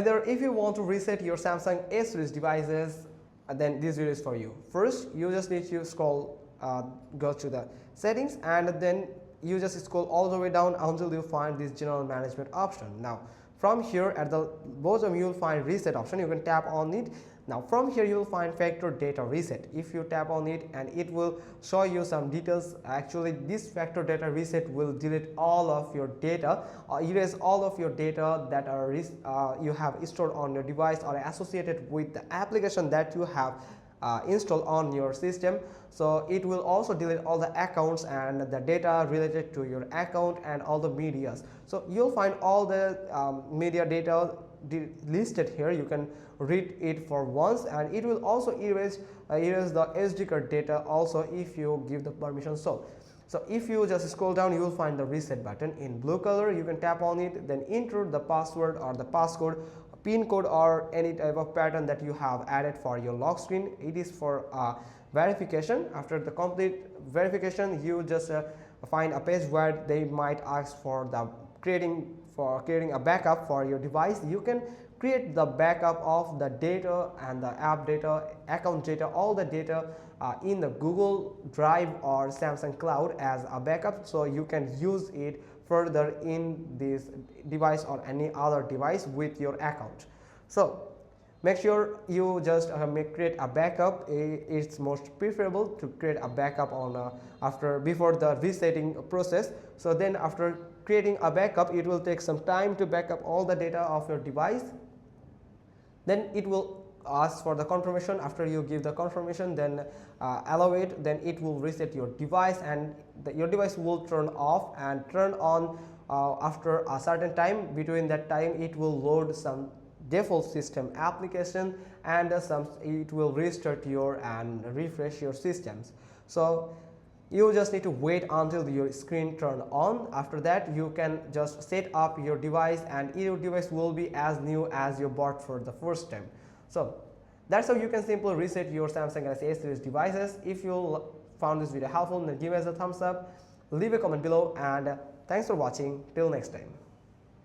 Either if you want to reset your Samsung A series devices, then this video is for you. First, you just need to go to the settings, and then you just scroll all the way down until you find this general management option. Now from here at the bottom you will find reset option. You can tap on it. Now from here you will find factor data reset. If you tap on it, and it will show you some details. Actually this factor data reset will delete all of your data or erase all of your data that are you have stored on your device or associated with the application that you have installed on your system. So it will also delete all the accounts and the data related to your account and all the medias. So you'll find all the media data listed here. You can read it for once, and it will also erase the SD card data also if you give the permission. So if you just scroll down, you will find the reset button in blue color. You can tap on it, then enter the password or the passcode, pin code, or any type of pattern that you have added for your lock screen. It is for verification. After the complete verification, you just find a page where they might ask for the creating a backup for your device. You can create the backup of the data and the app data, account data, all the data in the Google Drive or Samsung Cloud as a backup, so you can use it further in this device or any other device with your account. So make sure you just create a backup. It's most preferable to create a backup on before the resetting process. So then after creating a backup, it will take some time to back up all the data of your device. Then it will ask for the confirmation. After you give the confirmation, then allow it, then it will reset your device, and your device will turn off and turn on after a certain time. Between that time, it will load some default system application, and it will restart and refresh your systems. So you just need to wait until your screen turn on. After that, you can just set up your device, and your device will be as new as you bought for the first time. So that's how you can simply reset your Samsung Galaxy A series devices. If you found this video helpful, then give us a thumbs up, leave a comment below, and thanks for watching. Till next time.